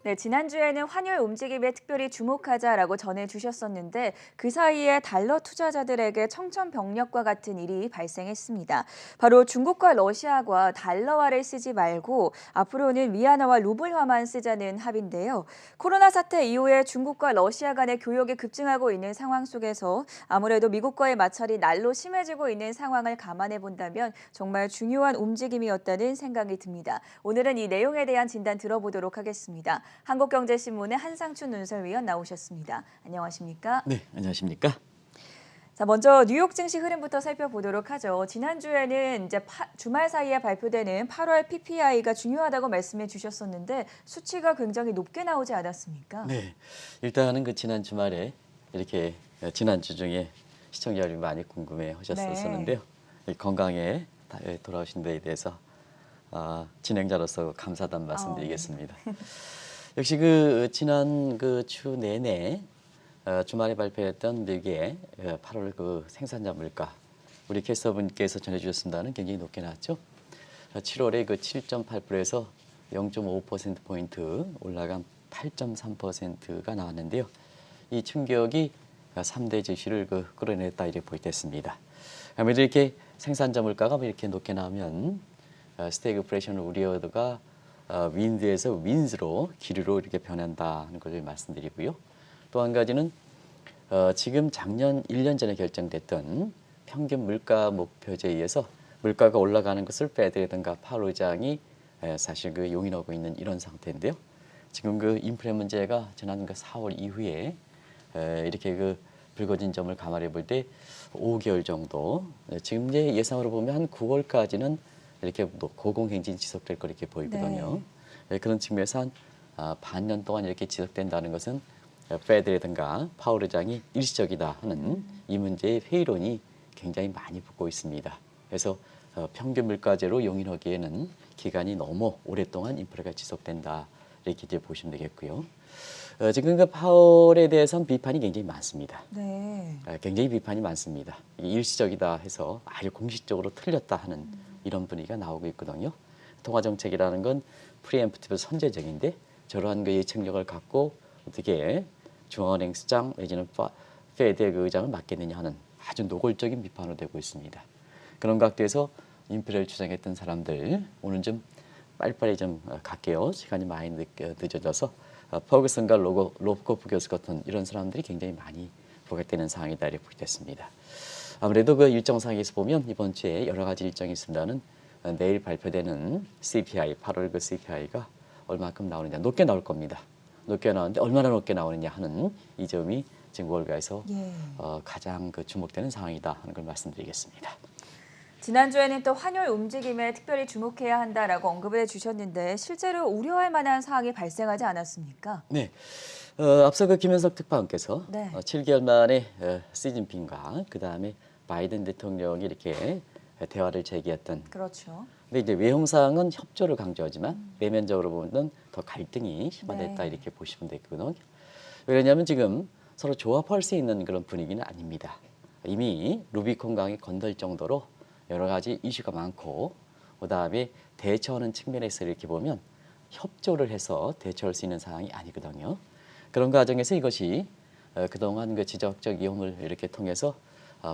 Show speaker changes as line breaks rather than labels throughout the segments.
네, 지난주에는 환율 움직임에 특별히 주목하자라고 전해주셨었는데 그 사이에 달러 투자자들에게 청천벽력과 같은 일이 발생했습니다. 바로 중국과 러시아가 달러화를 쓰지 말고 앞으로는 위안화와 루블화만 쓰자는 합의인데요. 코로나 사태 이후에 중국과 러시아 간의 교역이 급증하고 있는 상황 속에서 아무래도 미국과의 마찰이 날로 심해지고 있는 상황을 감안해 본다면 정말 중요한 움직임이었다는 생각이 듭니다. 오늘은 이 내용에 대한 진단 들어보도록 하겠습니다. 한국경제신문의 한상춘 논설위원 나오셨습니다. 안녕하십니까?
네, 안녕하십니까?
자, 먼저 뉴욕 증시 흐름부터 살펴보도록 하죠. 지난주에는 이제 주말 사이에 발표되는 8월 PPI가 중요하다고 말씀해 주셨었는데 수치가 굉장히 높게 나오지 않았습니까?
네, 일단은 그 지난 주말에 이렇게 지난주 중에 시청자 여러분이 많이 궁금해 하셨었는데요.
네.
건강에 돌아오신 데에 대해서 진행자로서 감사단
네.
말씀드리겠습니다. 역시 그 지난 그 주 내내 주말에 발표했던 미국의 8월 그 생산자 물가 우리 캐스터분께서 전해주셨습니다는 굉장히 높게 나왔죠. 7월에 그 7.8%에서 0.5%포인트 올라간 8.3%가 나왔는데요. 이 충격이 3대 지수를 끌어냈다 이렇게 보겠습니다. 아무래도 이렇게 생산자 물가가 이렇게 높게 나오면 스태그플레이션 우려가 윈드에서 윈즈로 기류로 이렇게 변한다는 걸 말씀드리고요. 또 한 가지는 지금 작년 1년 전에 결정됐던 평균 물가 목표제에 의해서 물가가 올라가는 것을 페드라든가 파월 의장이 사실 그 용인하고 있는 이런 상태인데요. 지금 그 인플레 문제가 지난 그 4월 이후에 이렇게 그 불거진 점을 감안해 볼 때 5개월 정도 지금 이제 예상으로 보면 한 9월까지는 이렇게 고공행진 지속될 거 이렇게 보이거든요. 그런 측면에서 한 반년 동안 이렇게 지속된다는 것은 페드라든가 파월 의장이 일시적이다 하는 이 문제의 회의론이 굉장히 많이 붙고 있습니다. 그래서 평균 물가제로 용인하기에는 기간이 너무 오랫동안 인플레가 지속된다 이렇게 이제 보시면 되겠고요. 지금 그 파월에 대해서는 비판이 굉장히 많습니다.
네.
굉장히 비판이 많습니다. 이게 일시적이다 해서 아주 공식적으로 틀렸다 하는 이런 분위기가 나오고 있거든요. 통화 정책이라는 건 프리엠프티브 선제적인데 저러한 그 예측력을 갖고 어떻게 중앙은행 수장 내지는 페드의 그 의장을 맡겠느냐 하는 아주 노골적인 비판으로 되고 있습니다. 그런 각도에서 인플레를 추정했던 사람들 오늘 좀 빨리빨리 좀 갈게요. 시간이 많이 늦어져서 퍼거슨과 로프코프 교수 같은 이런 사람들이 굉장히 많이 부각되는 상황이다 이렇게 보게 됐습니다. 아무래도 그 일정상에서 보면 이번 주에 여러 가지 일정이 있습니다는 내일 발표되는 CPI 8월 그 CPI가 얼마큼 나오느냐 높게 나올 겁니다. 높게 나오는데 얼마나 높게 나오느냐 하는 이 점이 지금 월가에서 가장 그 주목되는 상황이다 하는 걸 말씀드리겠습니다.
지난주에는 또 환율 움직임에 특별히 주목해야 한다라고 언급을 해주셨는데 실제로 우려할 만한 사항이 발생하지 않았습니까?
네, 앞서 그 김현석 특파원께서 7개월 만에 시진핑과 그 다음에 바이든 대통령이 이렇게 대화를 제기했던.
그렇죠.
근데 이제 외형상은 협조를 강조하지만 내면적으로 보면 더 갈등이 심화됐다 이렇게 보시면 되거든요. 왜냐하면 지금 서로 조합할 수 있는 그런 분위기는 아닙니다. 이미 루비콘 강이 건널 정도로 여러 가지 이슈가 많고 그다음에 대처하는 측면에서 이렇게 보면 협조를 해서 대처할 수 있는 상황이 아니거든요. 그런 과정에서 이것이 그동안 그 지적적 위험을 이렇게 통해서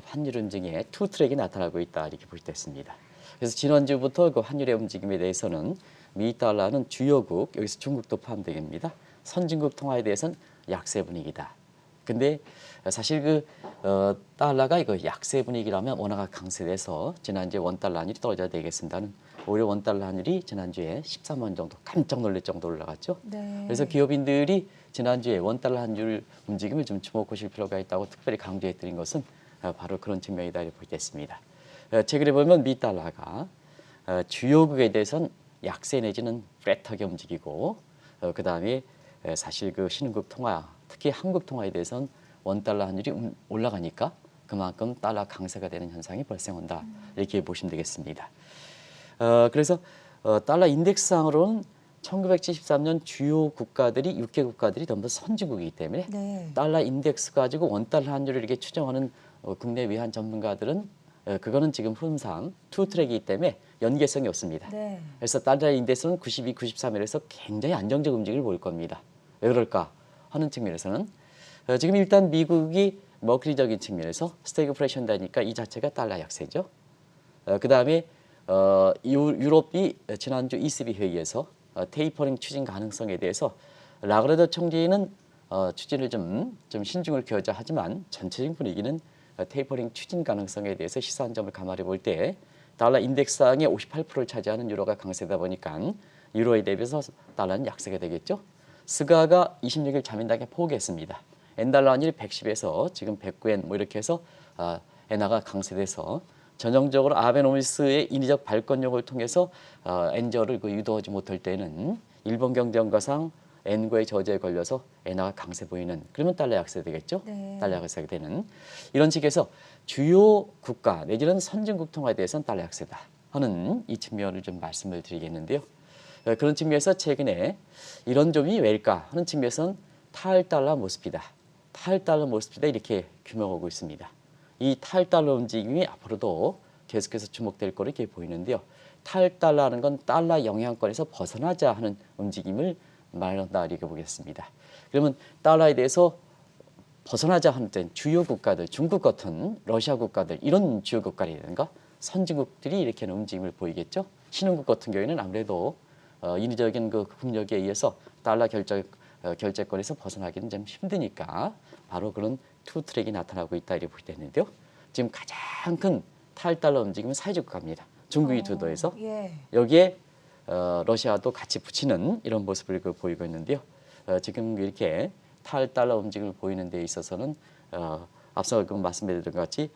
환율 움직임에 투 트랙이 나타나고 있다 이렇게 볼 수 있습니다. 그래서 지난주부터 그 환율의 움직임에 대해서는 미 달러는 주요국 여기서 중국도 포함됩니다. 선진국 통화에 대해서는 약세 분위기다. 근데 사실 그 달러가 이거 약세 분위기라면 원화가 강세돼서 지난주에 원달러 환율이 떨어져야 되겠습니다는 오히려 원달러 환율이 지난주에 13원 정도 깜짝 놀랄 정도로 올라갔죠. 그래서 기업인들이 지난주에 원달러 환율 움직임을 좀 주목하실 필요가 있다고 특별히 강조해드린 것은 바로 그런 측면이다 이렇게 보겠습니다. 최근에 보면 미 달러가 주요국에 대해서는 약세 내지는 플랫하게 움직이고 그 다음에 사실 그 신흥국 통화 특히 한국 통화에 대해서는 원달러 환율이 올라가니까 그만큼 달러 강세가 되는 현상이 발생한다 이렇게 보시면 되겠습니다. 그래서 달러 인덱스상으로는 1973년 주요 국가들이 6개 국가들이 전부 선진국이기 때문에 달러 인덱스 가지고 원달러 환율을 이렇게 추정하는 국내 외환 전문가들은 그거는 지금 흐름상 투 트랙이기 때문에 연계성이 없습니다.
네.
그래서 달러 인덱스는 92, 93일에서 굉장히 안정적 움직임을 보일 겁니다. 왜 그럴까 하는 측면에서는 지금 일단 미국이 머크리적인 측면에서 스태그플레이션 되니까 이 자체가 달러 약세죠. 그 다음에 유럽이 지난주 ECB 회의에서 테이퍼링 추진 가능성에 대해서 라가르드 총리는 추진을 좀 신중을 기하자 하지만 전체적인 분위기는 테이퍼링 추진 가능성에 대해서 시사한 점을 감안해 볼 때 달러 인덱스상의 58%를 차지하는 유로가 강세다 보니까 유로에 대비해서 달러는 약세가 되겠죠. 스가가 26일 자민당에 포기했습니다. 엔달러 환율이 110에서 지금 109엔 뭐 이렇게 해서 엔화가 강세돼서 전형적으로 아베노미스의 인위적 발권력을 통해서 엔저를 유도하지 못할 때는 일본 경제원가상 엔과의 저주에 걸려서 엔화가 강세 보이는 그러면 달러 약세 되겠죠.
네.
달러 약세가 되는 이런 식에서 주요 국가 내지는 선진국 통화에 대해서는 달러 약세다 하는 이 측면을 좀 말씀을 드리겠는데요. 그런 측면에서 최근에 이런 점이 왜일까 하는 측면에서는 탈달러 모습이다. 탈달러 모습이다 이렇게 규명하고 있습니다. 이 탈달러 움직임이 앞으로도 계속해서 주목될 거로 이렇게 보이는데요. 탈달러라는 건 달러 영향권에서 벗어나자 하는 움직임을 말한다 이렇게 보겠습니다. 그러면 달러에 대해서 벗어나자 하는 주요 국가들, 중국 같은 러시아 국가들 이런 주요 국가라든가 선진국들이 이렇게 하는 움직임을 보이겠죠. 신흥국 같은 경우에는 아무래도 인위적인 그 국력에 의해서 달러 결제권에서 벗어나기는 좀 힘드니까 바로 그런 투 트랙이 나타나고 있다 이렇게 보이는데요. 지금 가장 큰 탈달러 움직임은 사회적 국가입니다. 중국이 주도해서
예.
여기에 러시아도 같이 붙이는 이런 모습을 보이고 있는데요. 지금 이렇게 탈달러 움직임을 보이는 데 있어서는 앞서 말씀드린 것 같이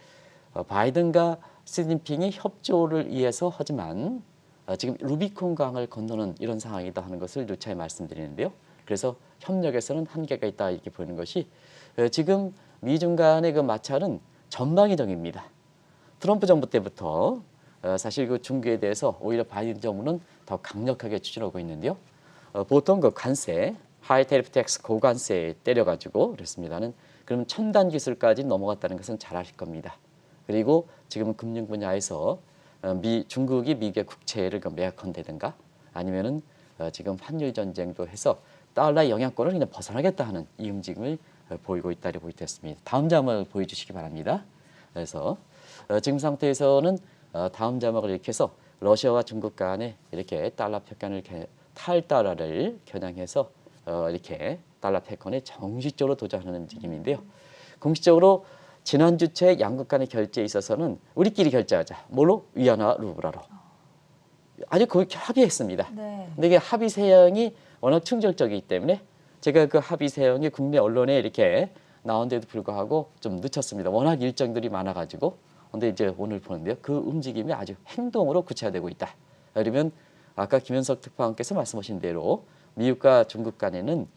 바이든과 시진핑이 협조를 위해서 하지만 지금 루비콘 강을 건너는 이런 상황이다 하는 것을 누차에 말씀드리는데요. 그래서 협력에서는 한계가 있다 이렇게 보이는 것이 지금 미중 간의 그 마찰은 전방위적입니다. 트럼프 정부 때부터 사실 그 중국에 대해서 오히려 바이든 정부는 더 강력하게 추진하고 있는데요. 보통 그 관세, 하이 테리프 텍스 고관세에 때려가지고 그랬습니다는 그럼 첨단 기술까지 넘어갔다는 것은 잘 아실 겁니다. 그리고 지금 금융 분야에서 중국이 미국의 국채를 매각한다든가 아니면은 지금 환율 전쟁도 해서 달러의 영향권을 그냥 벗어나겠다 하는 이 움직임을 보이고 있다고 보이겠습니다. 다음 자막을 보여주시기 바랍니다. 그래서 지금 상태에서는 다음 자막을 이렇게 해서 러시아와 중국 간에 이렇게 달러 패권을 탈달러를 겨냥해서 이렇게 달러 패권에 정식적으로 도전하는 움직임인데요. 공식적으로 지난주째 양국 간의 결제에 있어서는 우리끼리 결제하자. 뭘로? 위안화 루블화로. 아주 거의 합의했습니다.
네.
근데 이게 합의 세형이 워낙 충격적이기 때문에 제가 그 합의 세형이 국내 언론에 이렇게 나온데도 불구하고 좀 늦췄습니다. 워낙 일정들이 많아가지고. 근데 이제 오늘 보는데요. 그 움직임이 아주 행동으로 구체화되고 있다. 그러면 아까 김현석 특파원께서 말씀하신 대로 미국과 중국 간에는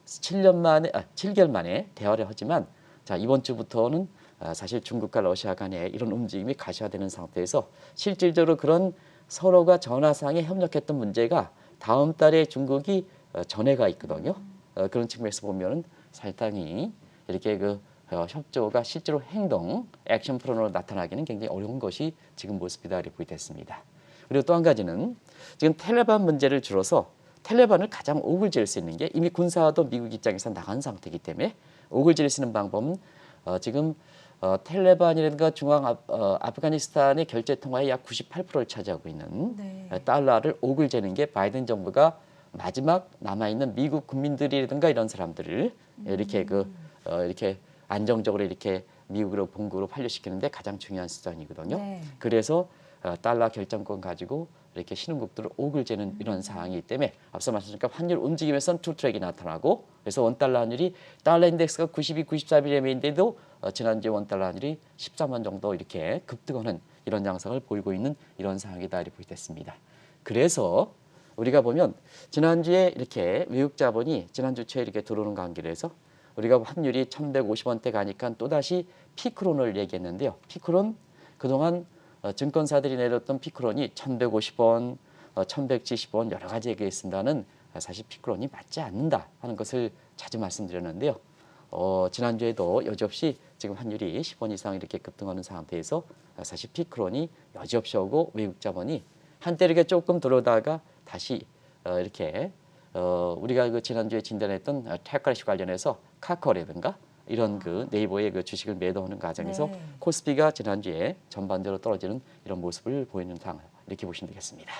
7개월 만에 대화를 하지만 자 이번 주부터는 사실 중국과 러시아 간에 이런 움직임이 가시화되는 상태에서 실질적으로 그런 서로가 전화상에 협력했던 문제가 다음 달에 중국이 전해가 있거든요. 그런 측면에서 보면은 상당히 이렇게 그 협조가 실제로 행동, 액션 플랜으로 나타나기는 굉장히 어려운 것이 지금 모습이다 이렇게 보이겠습니다. 그리고 또 한 가지는 지금 텔레반 문제를 줄여서 텔레반을 가장 오글지를 수 있는 게 이미 군사도 미국 입장에서 나간 상태이기 때문에 오글지를 수 있는 방법은 지금 텔레반이라든가 아프가니스탄의 결제 통화의 약 98%를 차지하고 있는
네.
달러를 오글재는 게 바이든 정부가 마지막 남아있는 미국 국민들이라든가 이런 사람들을 이렇게 이렇게 안정적으로 이렇게 미국으로 본국으로 환류시키는데 가장 중요한 수단이거든요.
네.
그래서 달러 결정권 가지고 이렇게 신흥국들을 오글재는 이런 상황이기 때문에 앞서 말씀드린 환율 움직임에서는 투 트랙이 나타나고 그래서 원달러 환율이 달러 인덱스가 92, 94일인데도 지난주에 원달러 환율이 13원 정도 이렇게 급등하는 이런 양상을 보이고 있는 이런 상황이다 이렇게 보겠습니다. 그래서 우리가 보면 지난주에 이렇게 외국 자본이 지난주 초에 이렇게 들어오는 관계로 해서 우리가 환율이 1150원대 가니까 또다시 피크론을 얘기했는데요. 피크론 그동안 증권사들이 내렸던 피크론이 1150원, 1170원 여러 가지 얘기했습니다는 사실 피크론이 맞지 않는다 하는 것을 자주 말씀드렸는데요. 지난주에도 여지없이 지금 환율이 10원 이상 이렇게 급등하는 상태에서 사실 피크론이 여지없이 오고 외국 자본이 한때 이렇게 조금 들어오다가 다시 이렇게 우리가 그 지난주에 진단했던 테크래시 관련해서 카카오라든가 이런 그 네이버의 그 주식을 매도하는 과정에서
네.
코스피가 지난주에 전반적으로 떨어지는 이런 모습을 보이는 상황 이렇게 보시면 되겠습니다.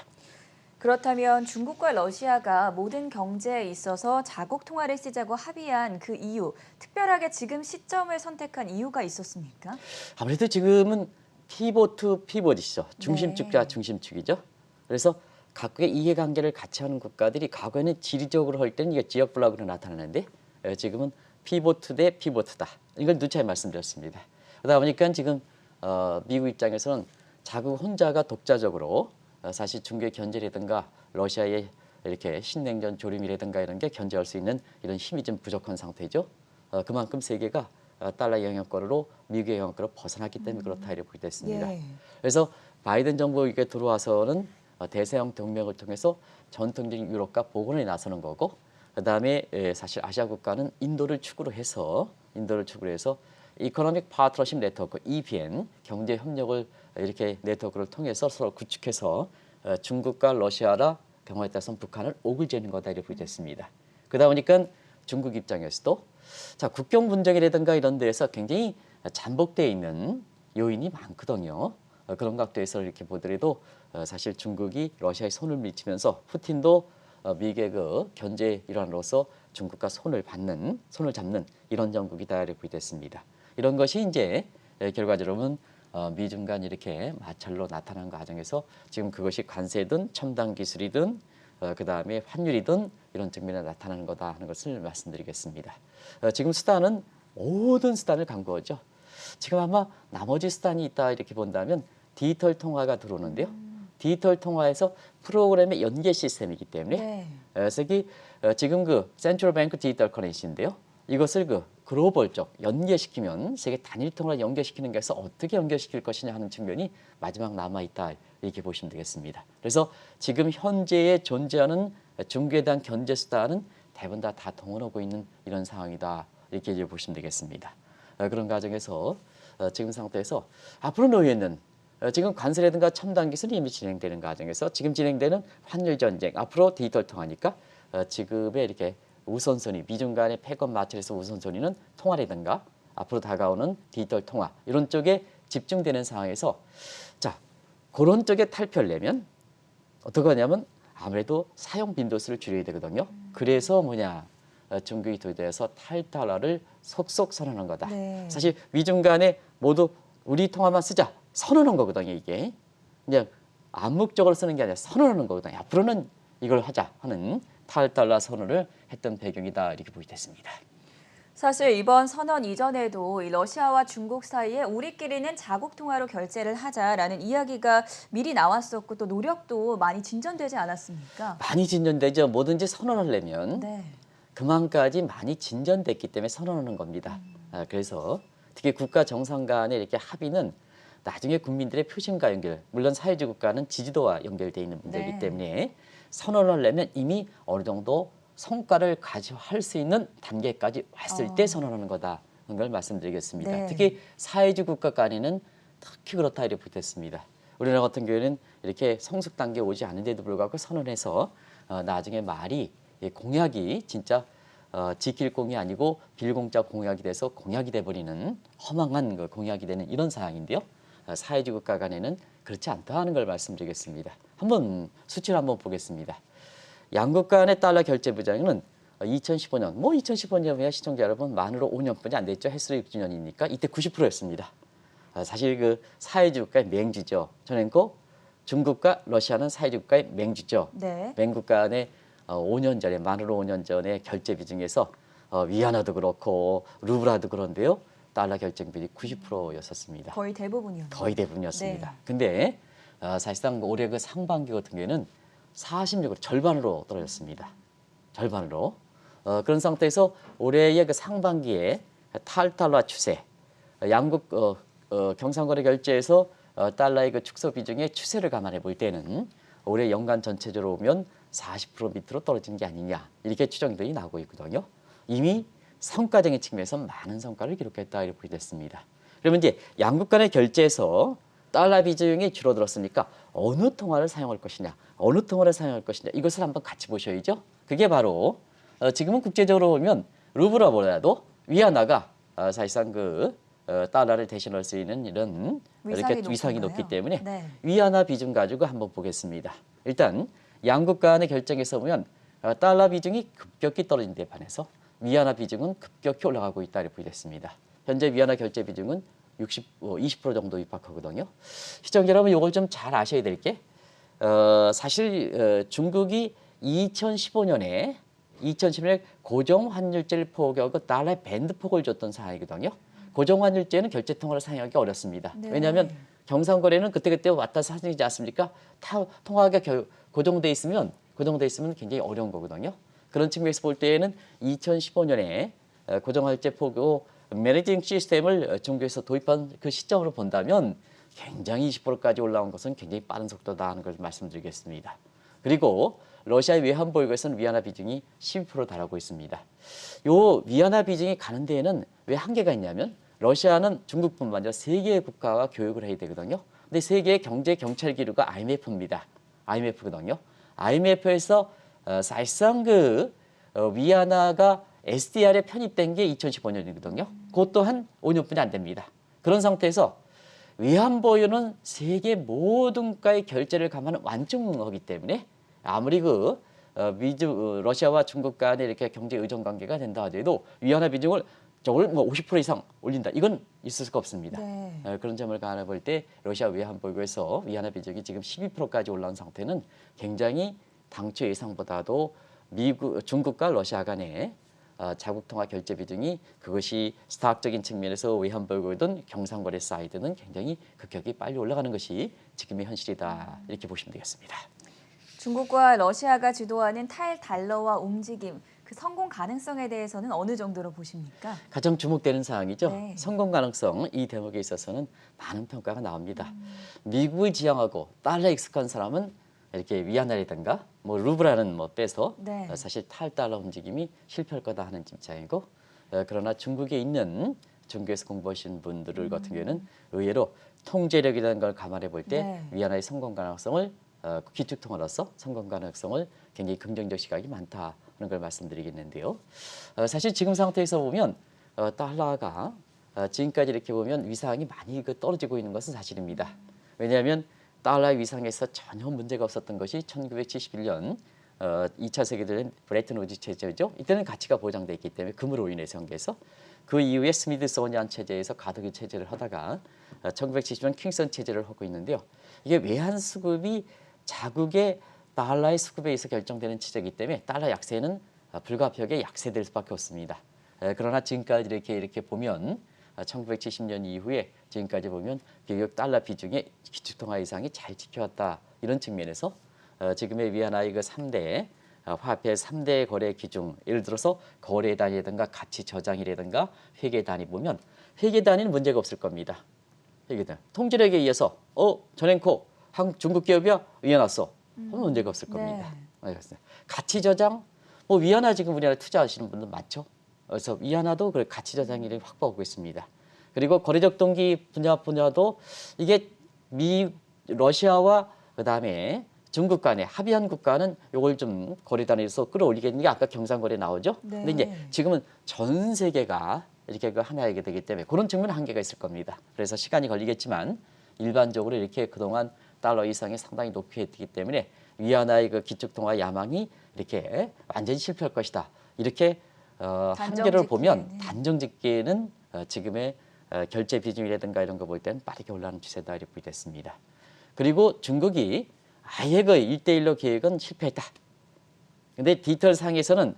그렇다면 중국과 러시아가 모든 경제에 있어서 자국 통화를 쓰자고 합의한 그 이유, 특별하게 지금 시점을 선택한 이유가 있었습니까?
아무래도 지금은 피봇 투 피봇이죠. 중심축과
네.
중심축이죠. 그래서 각국의 이해관계를 같이 하는 국가들이 과거에는 지리적으로 할 때는 이게 지역 블록으로 나타나는데 지금은 피보트 대 피보트다. 이걸 누차례 말씀드렸습니다. 그러다 보니까 지금 미국 입장에서는 자국 혼자가 독자적으로 사실 중국의 견제라든가 러시아의 이렇게 신냉전 조림이라든가 이런 게 견제할 수 있는 이런 힘이 좀 부족한 상태죠. 그만큼 세계가 달러 영향권으로 미국의 영향권으로 벗어났기 때문에 그렇다 이렇게 보게 됐습니다.
예.
그래서 바이든 정부에게 들어와서는 대서양 동맹을 통해서 전통적인 유럽과 복원에 나서는 거고 그다음에 사실 아시아 국가는 인도를 축으로 해서 이코노믹 파트너십 네트워크 EPN 경제 협력을 이렇게 네트워크를 통해서 서로 구축해서 중국과 러시아라 경우에 따라서는 북한을 오글재는 거다 이렇게 보게 됐습니다. 그러다 보니까 중국 입장에서도 자 국경 분쟁이라든가 이런 데에서 굉장히 잠복되어 있는 요인이 많거든요. 그런 각도에서 이렇게 보더라도 사실 중국이 러시아에 손을 미치면서 푸틴도 미국의 그 견제 일환으로서 중국과 손을 잡는 이런 정국이다 이렇게 보게 됐습니다. 이런 것이 이제 결과적으로는 미중 간 이렇게 마찰로 나타난 과정에서 지금 그것이 관세든 첨단 기술이든 그다음에 환율이든 이런 측면에 나타나는 거다 하는 것을 말씀드리겠습니다. 지금 수단은 모든 수단을 강구하죠. 지금 아마 나머지 수단이 있다 이렇게 본다면 디지털 통화가 들어오는데요. 디지털 통화에서 프로그램의 연계 시스템이기 때문에
네.
그래서 지금 그 센트럴 뱅크 디지털 커런시인데요. 이것을 그 글로벌적 연계시키면 세계 단일 통화를 연계시키는 것에서 어떻게 연계시킬 것이냐 하는 측면이 마지막 남아 있다 이렇게 보시면 되겠습니다. 그래서 지금 현재에 존재하는 중국에 대한 견제 수단은 대부분 다 동원하고 있는 이런 상황이다 이렇게 이제 보시면 되겠습니다. 그런 과정에서 지금 상태에서 앞으로 놓여있는 지금 관세라든가 첨단 기술이 이미 진행되는 과정에서 지금 진행되는 환율 전쟁 앞으로 디지털 통화니까 지금의 이렇게 우선순위 미중 간의 패권 마찰에서 우선순위는 통화라든가 앞으로 다가오는 디지털 통화 이런 쪽에 집중되는 상황에서 자 그런 쪽에 탈피를 내면 어떻게 하냐면 아무래도 사용 빈도수를 줄여야 되거든요. 그래서 뭐냐 중국이 도입돼서 탈달러를 속속 선언한 거다.
네.
사실 미중 간에 모두 우리 통화만 쓰자 선언한 거거든요. 이게 그냥 암묵적으로 쓰는 게 아니라 선언하는 거거든요. 앞으로는 이걸 하자 하는 탈달러 선언을 했던 배경이다 이렇게 보이겠습니다.
사실 이번 선언 이전에도 이 러시아와 중국 사이에 우리끼리는 자국 통화로 결제를 하자라는 이야기가 미리 나왔었고 또 노력도 많이 진전되지 않았습니까?
많이 진전되죠. 뭐든지 선언하려면
네.
그만까지 많이 진전됐기 때문에 선언하는 겁니다. 그래서 특히 국가 정상 간의 이렇게 합의는 나중에 국민들의 표심과 연결, 물론 사회주의 국가는 지지도와 연결되어 있는 문제이기
네.
때문에 선언을 하려면 이미 어느 정도 성과를 가져할 수 있는 단계까지 왔을 때 선언하는 거다. 하는 걸 말씀드리겠습니다.
네.
특히 사회주의 국가 간에는 특히 그렇다 이렇게 보겠습니다. 우리나라 같은 경우에는 이렇게 성숙 단계에 오지 않은데도 불구하고 선언해서 나중에 말이 공약이 진짜 지킬 공이 아니고 빌공짜 공약이 돼서 공약이 돼버리는 허망한 그 공약이 되는 이런 상황인데요. 사회주의 국가 간에는 그렇지 않다 하는 걸 말씀드리겠습니다. 한번 수치를 한번 보겠습니다. 양국 간의 달러 결제 부장은 2015년, 2015년이면 시청자 여러분 만으로 5년뿐이 안 됐죠. 햇수로 6주년이니까 이때 90%였습니다. 사실 그 사회주의 국가의 맹주죠. 전했고 중국과 러시아는 사회주의 국가의 맹주죠.
네.
맹국 간의 5년 전에 만으로 5년 전에 결제 비중에서 위안화도 그렇고 루블화도 그런데요. 달러 결제 비율이 90%였었습니다.
거의 대부분이요.
거의 대부분이었습니다.
네.
근데 사실상 올해 그 상반기 같은 경우에는 46으로 절반으로 떨어졌습니다. 절반으로. 그런 상태에서 올해의 그 상반기에 탈달러 추세, 양국 경상거래 결제에서 달러의 그 축소 비중의 추세를 감안해 볼 때는 올해 연간 전체적으로 보면 40% 밑으로 떨어진 게 아니냐 이렇게 추정들이 나오고 있거든요. 이미 성과적인 측면에서 많은 성과를 기록했다 이렇게 보게 됐습니다. 그러면 이제 양국 간의 결제에서 달러 비중이 줄어들었으니까 어느 통화를 사용할 것이냐, 어느 통화를 사용할 것이냐 이것을 한번 같이 보셔야죠. 그게 바로 지금은 국제적으로 보면 루블보다도 위안화가 사실상 달러를 대신할 수 있는 이런 이렇게 위상이 높기 때문에
네.
위안화 비중 가지고 한번 보겠습니다. 일단 양국 간의 결정에서 보면 달러 비중이 급격히 떨어진 데 반해서 위안화 비중은 급격히 올라가고 있다 이렇게 보게 됐습니다. 현재 위안화 결제 비중은 20% 정도 입학하거든요. 시청자 여러분 이걸 좀 잘 아셔야 될 게 사실 중국이 2015년에 고정 환율제를 포기하고 달러의 밴드 폭을 줬던 상황이거든요. 고정 환율제는 결제 통화를 사용하기 어렵습니다.
네.
왜냐하면 경상거래는 그때그때 왔다 사지지 않습니까? 통화가 고정돼 있으면 굉장히 어려운 거거든요. 그런 측면에서 볼 때에는 2015년에 고정 환율제 포고 매니징 시스템을 중국에서 도입한 그 시점으로 본다면 굉장히 20%까지 올라온 것은 굉장히 빠른 속도다 하는 걸 말씀드리겠습니다. 그리고 러시아의 외환 보유고에서는 위안화 비중이 12% 달하고 있습니다. 요 위안화 비중이 가는 데에는 왜 한계가 있냐면 러시아는 중국뿐만 아니라 세 개의 국가와 교역을 해야 되거든요. 근데 세계의 경제 경찰 기류가 IMF입니다. IMF거든요. IMF에서 사실상 위안화가 SDR에 편입된 게 2015년이거든요. 그것 또한 5년뿐이 안 됩니다. 그런 상태에서 외환 보유는 세계 모든 국가의 결제를 감하는 완충하기 때문에 아무리 러시아와 중국 간에 이렇게 경제 의존 관계가 된다 하더라도 위안화 비중을 저걸 50% 이상 올린다. 이건 있을 수가 없습니다.
네.
그런 점을 감안해 때 러시아 외환 보유고에서 위안화 비중이 지금 12%까지 올라온 상태는 굉장히 당초 예상보다도 중국과 러시아 간의 자국 통화 결제 비중이 그것이 스타학적인 측면에서 외환 보유고든 경상거래 사이드는 굉장히 급격히 빨리 올라가는 것이 지금의 현실이다. 이렇게 보시면 되겠습니다.
중국과 러시아가 주도하는 탈달러화 움직임, 그 성공 가능성에 대해서는 어느 정도로 보십니까?
가장 주목되는 사항이죠.
네.
성공 가능성 이 대목에 있어서는 많은 평가가 나옵니다. 미국을 지향하고 달러에 익숙한 사람은 이렇게 위안화라든가 루블라는 빼서
네.
사실 탈달러 움직임이 실패할 거다 하는 입장이고 그러나 중국에서 공부하신 분들 같은 경우에는 의외로 통제력이라는 걸 감안해 볼 때
네.
위안화의 성공 가능성을 기축통화로서 성공 가능성을 굉장히 긍정적 시각이 많다는 걸 말씀드리겠는데요. 사실 지금 상태에서 보면 달러가 지금까지 이렇게 보면 위상이 많이 떨어지고 있는 것은 사실입니다. 왜냐하면 달러의 위상에서 전혀 문제가 없었던 것이 1971년 2차 세계대전 브레튼 우즈 체제죠. 이때는 가치가 보장돼 있기 때문에 금으로 인해서 연계해서 그 이후에 스미드소니안 체제에서 가덕이 체제를 하다가 1970년 킹슨 체제를 하고 있는데요. 이게 외환 수급이 자국의 달러의 수급에 의해서 결정되는 체제이기 때문에 달러 약세는 불가피하게 약세될 수밖에 없습니다. 그러나 지금까지 이렇게 보면 1970년 이후에 지금까지 보면 비교적 달러 비중의 기축통화 이상이 잘 지켜왔다. 이런 측면에서 지금의 위안화의 3대 화폐 3대 거래 기준, 예를 들어서 거래 단위라든가 가치 저장이라든가 회계 단위 보면 회계 단위는 문제가 없을 겁니다. 회계 단위. 통지력에 의해서 전행코 중국 기업이야 위안화 써. 그럼 문제가 없을 겁니다.
네.
가치 저장 위안화 지금 우리나라에 투자하시는 분들 많죠. 그래서 위안화도 가치 저장률이 확보하고 있습니다. 그리고 거래적 동기 분야도 이게 러시아와 그다음에 중국 간에 합의한 국가는 이걸 좀 거래 단위에서 끌어올리겠는 게 아까 경상거래 나오죠.
네.
근데 이제 지금은 전 세계가 이렇게 하나이게 되기 때문에 그런 측면 한계가 있을 겁니다. 그래서 시간이 걸리겠지만 일반적으로 이렇게 그동안 달러 이상이 상당히 높게 했기 때문에 위안화의 기축통화 야망이 이렇게 완전히 실패할 것이다. 이렇게 한계를 보면 단정짓기에는 지금의 결제 비중이라든가 이런 거 볼 때는 빠르게 올라가는 추세다 이렇게 됐습니다. 그리고 중국이 아예 1대1로 계획은 실패했다. 근데 디지털 상에서는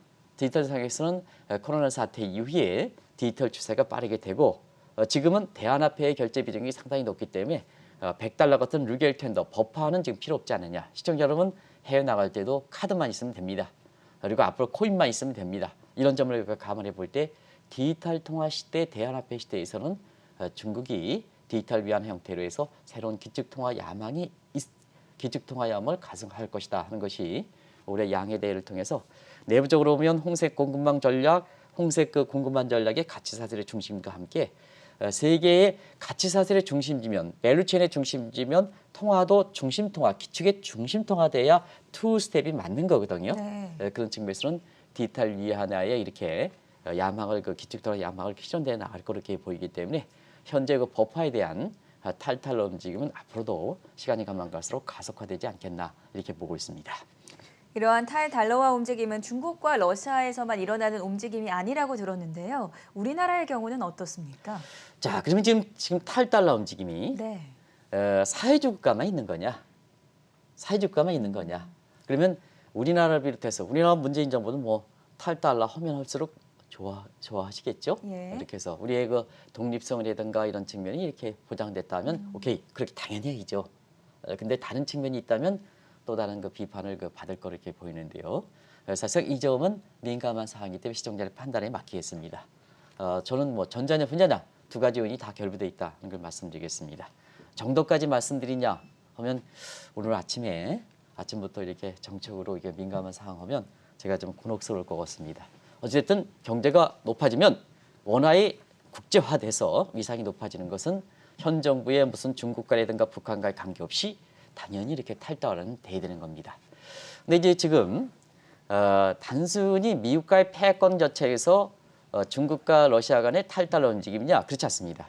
코로나 사태 이후에 디지털 추세가 빠르게 되고 지금은 대안화폐의 결제 비중이 상당히 높기 때문에 100달러 같은 루겔 텐더 버퍼는 지금 필요 없지 않느냐. 시청자 여러분 해외 나갈 때도 카드만 있으면 됩니다. 그리고 앞으로 코인만 있으면 됩니다. 이런 점을 감안해 볼 때 디지털 통화 시대, 대안화폐 시대에서는 중국이 디지털 위안화 형태로 해서 새로운 기축통화 야망을 가승할 것이다 하는 것이 올해 양해 대회를 통해서 내부적으로 보면 홍색 공급망 전략, 홍색 그 궁금한 전략의 가치 사슬의 중심과 함께 세계의 가치 사슬의 중심지면 밸류체인의 중심지면 통화도 중심 통화, 기축의 중심 통화돼야 투 스텝이 맞는 거거든요.
네.
그런 측면에서는 디지털 위에 하나에 이렇게 야망을 그 기축 통화 야망을 실현돼 나갈 거로 이렇게 보이기 때문에 현재 그 버파에 대한 탈탈 움직임은 앞으로도 시간이 가면 갈수록 가속화되지 않겠나 이렇게 보고 있습니다.
이러한 탈달러화 움직임은 중국과 러시아에서만 일어나는 움직임이 아니라고 들었는데요. 우리나라의 경우는 어떻습니까?
자, 그러면 지금 탈달러 움직임이
네.
사회주 국가만 있는 거냐? 사회주 국가만 있는 거냐? 그러면 우리나라를 비롯해서 우리나라 문재인 정부는 뭐 탈달러 하면 할수록 좋아하시겠죠?
예.
이렇게 해서 우리의 그 독립성이라든가 이런 측면이 이렇게 보장됐다면 오케이, 그렇게 당연히 해야죠. 근데 다른 측면이 있다면 또 다른 그 비판을 그 받을 거로 이렇게 보이는데요. 사실 이 점은 민감한 사항이기 때문에 시청자의 판단에 맡기겠습니다. 저는 뭐 전자냐 분자냐 두 가지 요인이 다 결부돼 있다는 걸 말씀드리겠습니다. 정도까지 말씀드리냐 하면 오늘 아침부터 이렇게 정책으로 이게 민감한 상황 하면 제가 좀 곤혹스러울 것 같습니다. 어쨌든 경제가 높아지면 원화의 국제화돼서 위상이 높아지는 것은 현 정부의 무슨 중국과라든가 북한과의 관계없이 당연히 이렇게 탈달은 돼야 되는 겁니다. 근데 이제 지금 단순히 미국과의 패권 자체에서 중국과 러시아 간의 탈달러 움직임이냐? 그렇지 않습니다.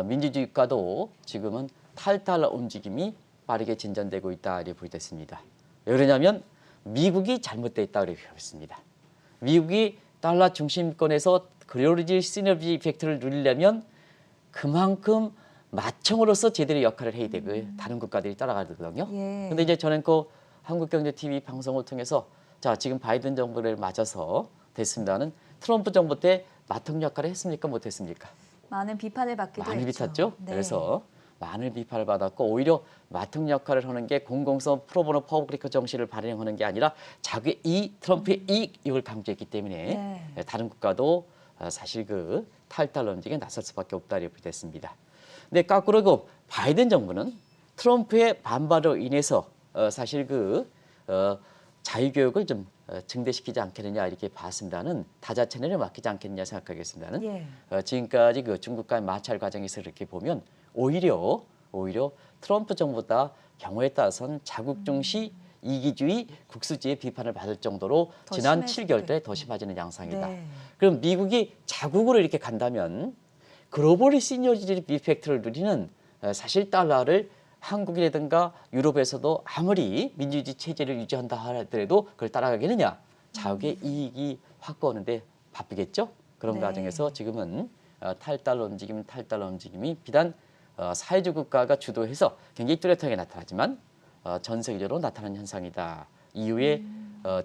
민주주의 국가도 지금은 탈달러 움직임이 빠르게 진전되고 있다 이렇게 보이겠습니다. 왜 그러냐면 미국이 잘못돼 있다 이렇게 보였습니다. 미국이 달러 중심권에서 글로벌 시너지 이펙트를 누리려면 그만큼 마청으로서 제대로 역할을 해야 되고 다른 국가들이 따라가거든요.
예.
근데 이제 저는 그 한국경제TV 방송을 통해서 자 지금 바이든 정부를 맞아서 됐습니다는 트럼프 정부 때 마청 역할을 했습니까? 못했습니까?
많은 비판을 받기도
많이
했죠.
비탔죠.
네.
그래서 많은 비판을 받았고 오히려 마청 역할을 하는 게 공공성 프로보노 퍼블리커 정신을 발행하는 게 아니라 자기의 트럼프의 이익을 강조했기 때문에
네.
다른 국가도 사실 그 탈달러 움직임에 나설 수밖에 없다 이렇게 됐습니다. 근데 거꾸로 그 바이든 정부는 트럼프의 반발로 인해서 사실 그 자유교육을 좀 증대시키지 않겠느냐 이렇게 봤습니다는 다자체내를 맡기지 않겠느냐 생각하겠습니다는
예.
지금까지 그 중국과의 마찰 과정에서 이렇게 보면 오히려 트럼프 정부다 경우에 따라서는 자국 중시 이기주의 국수주의 비판을 받을 정도로
더
지난
심해지기도
7개월 때
했고.
더 심해지는 양상이다.
네.
그럼 미국이 자국으로 이렇게 간다면 글로벌 시너지 이펙트를 누리는 사실 달러를 한국이라든가 유럽에서도 아무리 민주주의 체제를 유지한다 하더라도 그걸 따라가겠느냐. 자국의 이익이 확보하는데 바쁘겠죠. 그런
네.
과정에서 지금은 탈달러 움직임이 비단 사회주 국가가 주도해서 굉장히 뚜렷하게 나타나지만 전 세계적으로 나타나는 현상이다. 이후에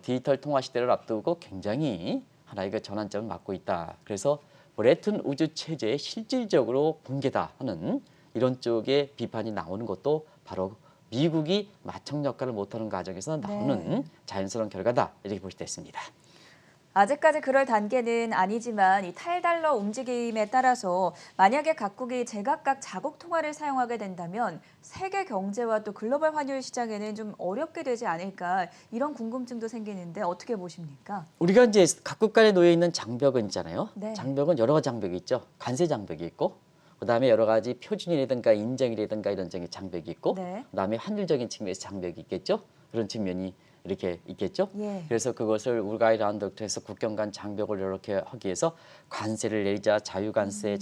디지털 통화 시대를 앞두고 굉장히 하나의 그 전환점을 맞고 있다. 그래서 브레튼 우주 체제의 실질적으로 붕괴다 하는 이런 쪽의 비판이 나오는 것도 바로 미국이 마청 역할을 못하는 과정에서 나오는
네.
자연스러운 결과다 이렇게 볼 수 있습니다.
아직까지 그럴 단계는 아니지만 이 탈달러 움직임에 따라서 만약에 각국이 제각각 자국 통화를 사용하게 된다면 세계 경제와 또 글로벌 환율 시장에는 좀 어렵게 되지 않을까 이런 궁금증도 생기는데 어떻게 보십니까?
우리가 이제 각국 간에 놓여 있는 장벽은 있잖아요.
네.
장벽은 여러 가지 장벽이 있죠. 관세 장벽이 있고 그다음에 여러 가지 표준이라든가 인정이라든가 이런 장벽이 있고
네.
그다음에 환율적인 측면에서 장벽이 있겠죠. 그런 측면이 이렇게 있겠죠.
예.
그래서 그것을 우루과이 라운드부터해서 국경 간 장벽을 이렇게 하기 위해서 관세를 내리자 자유관세,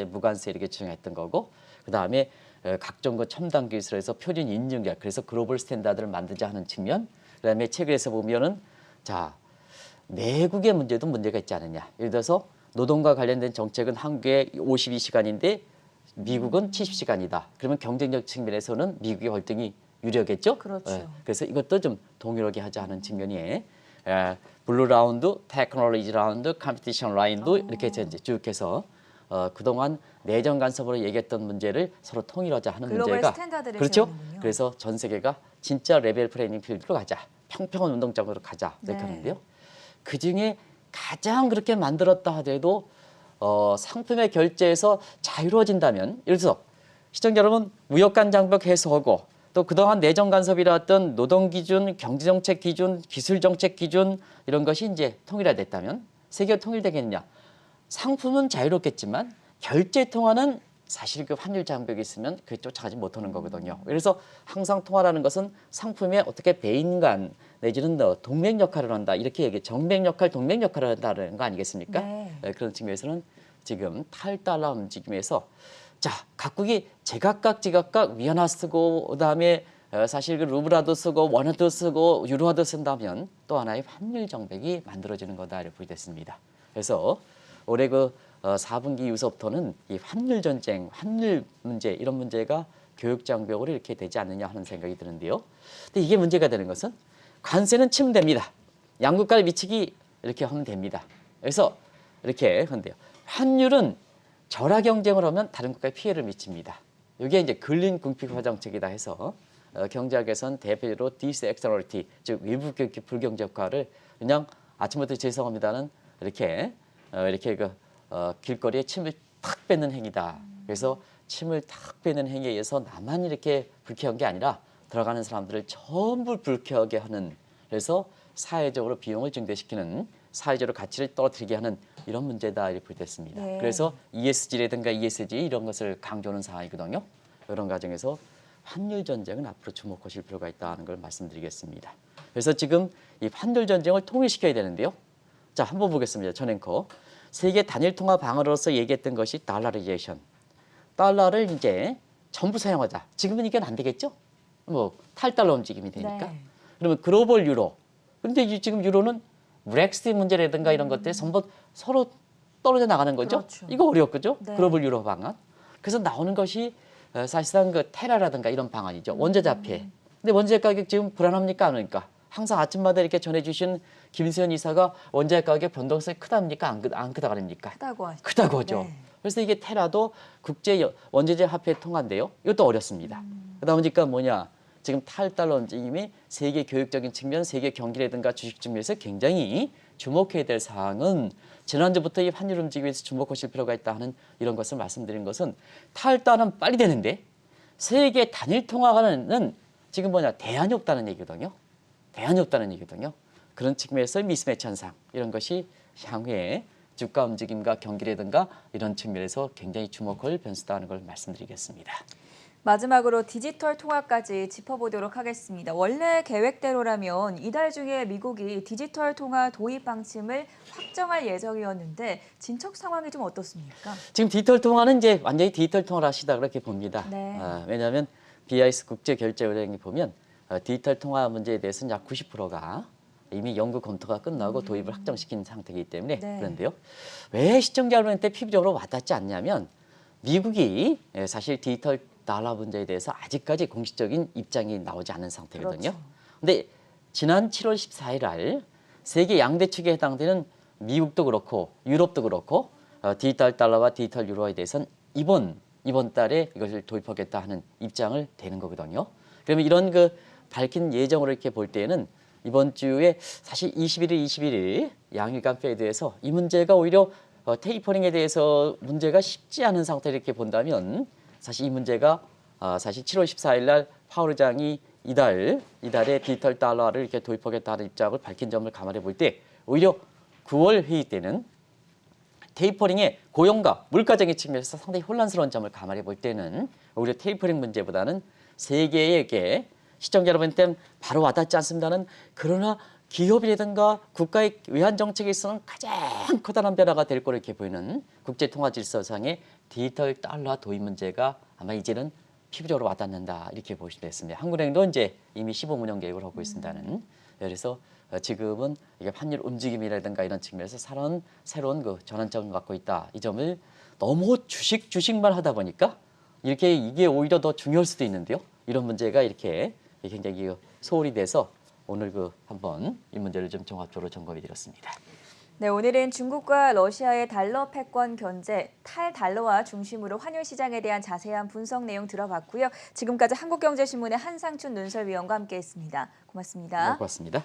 무관세 이렇게 주장했던 거고 그다음에 각종 그 첨단 기술에서 표준 인증자 그래서 글로벌 스탠다드를 만들자 하는 측면 그다음에 책에서 보면은 자 내국의 문제도 문제가 있지 않느냐. 예를 들어서 노동과 관련된 정책은 한국에 52시간인데 미국은 70시간이다. 그러면 경쟁력 측면에서는 미국의 월등히 유리하겠죠.
그렇죠.
그래서 이것도 좀 동일하게 하자 하는 측면이 블루 라운드, 테크놀로지 라운드, 컴피티션 라인도 이렇게 이제 쭉 해서 그동안 내정 간섭으로 얘기했던 문제를 서로 통일하자 하는
글로벌
문제가
스탠다드를
그렇죠.
세우는군요.
그래서 전 세계가 진짜 레벨 플레이닝 필드로 가자. 평평한 운동장으로 가자. 이렇게
네.
하는데요. 그중에 가장 그렇게 만들었다 하더라도 상품의 결제에서 자유로워진다면 예를 들어서 시청자 여러분 무역 간 장벽 해소하고 또 그동안 내정 간섭이라 했던 노동 기준, 경제 정책 기준, 기술 정책 기준 이런 것이 이제 통일화됐다면 세계가 통일되겠느냐? 상품은 자유롭겠지만 결제 통화는 사실 그 환율 장벽이 있으면 그게 쫓아가지 못하는 거거든요. 그래서 항상 통화라는 것은 상품의 어떻게 배인간 내지는 동맹 역할을 한다. 이렇게 얘기해. 정맥 역할, 동맹 역할을 한다는 거 아니겠습니까?
네.
그런 측면에서는 지금 탈달러 움직임에서 자, 각국이 제각각 위안화 쓰고 그다음에 사실 그 루블화도 쓰고 원화도 쓰고 유로화도 쓴다면 또 하나의 환율 정백이 만들어지는 거다 이렇게 보겠습니다. 그래서 올해 그 4분기 이후서부터는 이 환율 전쟁, 환율 문제 이런 문제가 교육 장벽으로 이렇게 되지 않느냐 하는 생각이 드는데요. 근데 이게 문제가 되는 것은 관세는 치면 됩니다. 양국 간의 미치기 이렇게 하면 됩니다. 그래서 이렇게 한대요. 환율은 절하 경쟁을 하면 다른 국가에 피해를 미칩니다. 이게 이제 근린 궁핍화 정책이다 해서 경제학에서는 대표로 디스엑스터널리티, 즉 외부 불경제 효과를 그냥 아침부터 죄송합니다는 이렇게 길거리에 침을 탁 뱉는 행위다. 그래서 침을 탁 뱉는 행위에 의해서 나만 이렇게 불쾌한 게 아니라 들어가는 사람들을 전부 불쾌하게 하는, 그래서 사회적으로 비용을 증대시키는, 사회적으로 가치를 떨어뜨리게 하는 이런 문제다 이렇게 됐습니다.
네.
그래서 ESG라든가 ESG 이런 것을 강조하는 상황이거든요. 이런 과정에서 환율 전쟁은 앞으로 주목하실 필요가 있다는 걸 말씀드리겠습니다. 그래서 지금 이 환율 전쟁을 통일시켜야 되는데요. 자, 한번 보겠습니다. 전 앵커. 세계 단일 통화 방안으로서 얘기했던 것이 달러리제이션. 달러를 이제 전부 사용하자. 지금은 이게 안 되겠죠? 뭐 탈달러 움직임이 되니까.
네.
그러면 글로벌 유로. 근데 지금 유로는 브렉시트 문제라든가 이런 것들이 전부 서로 떨어져 나가는 거죠.
그렇죠.
이거 어렵겠죠?
네.
글로벌 유로 방안. 그래서 나오는 것이 사실상 그 테라라든가 이런 방안이죠. 원자재화폐. 근데 원자재 가격 지금 불안합니까? 안 합니까? 항상 아침마다 이렇게 전해주신 김수현 이사가 원자재 가격 변동성이 크답니까? 안 크다 그럽니까?
크다고 하죠.
크다고 하죠.
네.
그래서 이게 테라도 국제 원자재 화폐 통화인데요. 이것도 어렵습니다. 그러다 보니까 뭐냐? 지금 탈달러 움직임이 세계 교육적인 측면, 세계 경기라든가 주식 측면에서 굉장히 주목해야 될 사항은 지난주부터 이 환율 움직임에서 주목하실 필요가 있다 하는 이런 것을 말씀드린 것은 탈달러는 빨리 되는데 세계 단일 통화는 지금 뭐냐? 대안이 없다는 얘기거든요. 대안이 없다는 얘기거든요. 그런 측면에서 미스매치 현상 이런 것이 향후에 주가 움직임과 경기라든가 이런 측면에서 굉장히 주목할 변수다 하는 걸 말씀드리겠습니다.
마지막으로 디지털 통화까지 짚어보도록 하겠습니다. 원래 계획대로라면 이달 중에 미국이 디지털 통화 도입 방침을 확정할 예정이었는데 진척 상황이 좀 어떻습니까?
지금 디지털 통화는 이제 완전히 디지털 통화를 하시다 그렇게 봅니다.
네.
왜냐하면 BIS 국제결제은행이 보면 디지털 통화 문제에 대해서는 약 90%가 이미 연구 검토가 끝나고 도입을 확정시킨 상태이기 때문에
네.
그런데요. 왜 시청자분한테 피부적으로 와닿지 않냐면 미국이 사실 디지털 달러 문제에 대해서 아직까지 공식적인 입장이 나오지 않은 상태거든요. 그런데
그렇죠.
지난 7월 14일 날 세계 양대 축에 해당되는 미국도 그렇고 유럽도 그렇고 디지털 달러와 디지털 유로에 대해서는 이번 달에 이것을 도입하겠다 하는 입장을 대는 거거든요. 그러면 이런 그 밝힌 예정으로 이렇게 볼 때에는 이번 주에 사실 21일 양일간 페드에서 이 문제가 오히려 테이퍼링에 대해서 문제가 쉽지 않은 상태를 이렇게 본다면 사실 이 문제가 사실 7월 14일 날 파월 의장이 이달에 디지털 달러를 이렇게 도입하겠다는 입장을 밝힌 점을 감안해 볼 때 오히려 9월 회의 때는 테이퍼링의 고용과 물가적인 측면에서 상당히 혼란스러운 점을 감안해 볼 때는 오히려 테이퍼링 문제보다는 세계에게 시청자 여러분한테 바로 와닿지 않습니다는, 그러나 기업이라든가 국가의 외환 정책에 있어서는 가장 커다란 변화가 될 거로 이렇게 보이는 국제 통화 질서상의 디지털 달러 도입 문제가 아마 이제는 피부적으로 와닿는다 이렇게 보시면 되겠습니다. 한국은행도 이제 이미 시범 운영 계획을 하고 있습니다는. 그래서 지금은 이게 환율 움직임이라든가 이런 측면에서 새로운 그 전환점을 갖고 있다. 이 점을 너무 주식만 하다 보니까 이게 오히려 더 중요할 수도 있는데요. 이런 문제가 이렇게 굉장히 소홀히 돼서 오늘 한번 이 문제를 좀 종합적으로 점검해 드렸습니다.
네, 오늘은 중국과 러시아의 달러 패권 견제, 탈달러화 중심으로 환율 시장에 대한 자세한 분석 내용 들어봤고요. 지금까지 한국경제신문의 한상춘 논설위원과 함께했습니다. 고맙습니다.
네, 고맙습니다.